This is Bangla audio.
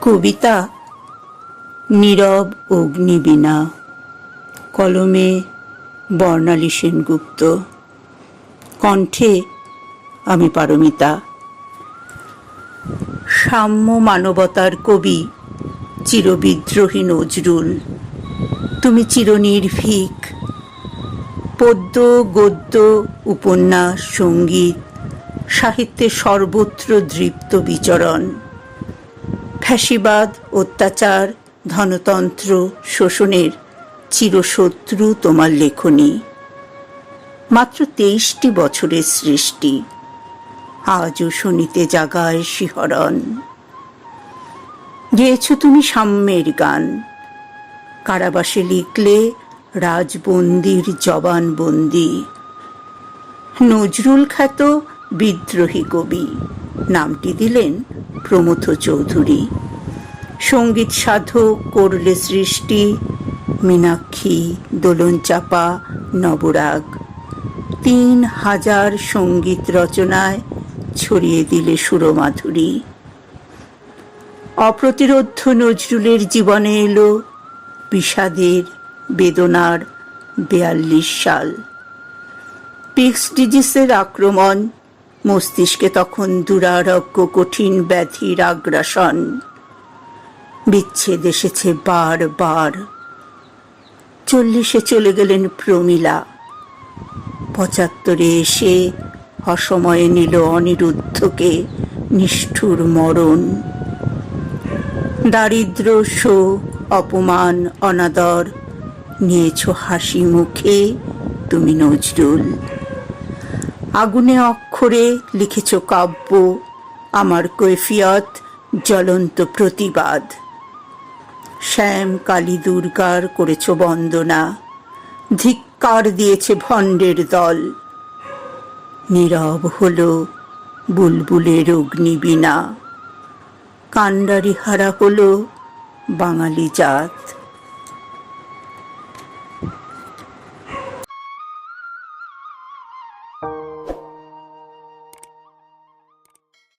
কবিতা নীরব অগ্নিবীণা, কলমে বর্ণালী সেনগুপ্ত, কণ্ঠে আমি পারমিতা। সাম্য মানবতার কবি চিরবিদ্রোহী নজরুল, তুমি চিরনির্ভীক। পদ্য গদ্য উপন্যাস সঙ্গীত সাহিত্যের সর্বত্র দৃপ্ত বিচরণ। ফ্যাসিবাদ অত্যাচার ধনতন্ত্র শোষণের চিরশত্রু তোমার লেখনী। মাত্র 23টি বছরের সৃষ্টি, আজও শুনিতে জাগায় শিহরণ। গেয়েছ তুমি সাম্যের গান, কারাবাসে লিখলে রাজবন্দির জবানবন্দি। নজরুল খ্যাত বিদ্রোহী কবি, নামটি দিলেন প্রমথ চৌধুরী। সঙ্গীত সাধক করলে সৃষ্টি মীনাক্ষী, দোলনচাপা, নবরাগ। 3000 সঙ্গীত রচনায় ছড়িয়ে দিলে সুরমাধুরী। অপ্রতিরোধ্য নজরুলের জীবনে এলো বিষাদের বেদনার 42 সাল। পিক্স ডিজিসের আক্রমণ, মস্তিষ্কে তখন দুরারোগ্য কঠিন ব্যাধির আগ্রাসন। বিচ্ছেদ এসেছে বারবার। 40-এ চলে গেলেন প্রমীলা। 75-এ এসে অসময়ে নিল অনিরুদ্ধকে নিষ্ঠুর মরণ। দারিদ্র, শোক, অপমান, অনাদর নিয়েছ হাসি মুখে তুমি নজরুল। আগুনে অক্ষরে লিখেছ কাব্য, আমার কৈফিয়ত জ্বলন্ত প্রতিবাদ। শ্যাম কালী দুর্গার করেছ বন্দনা, ধিক্কার দিয়েছে ভণ্ডের দল। নীরব হলো বুলবুলের অগ্নিবীণা, কান্ডারি হারা হলো বাঙালি জাত।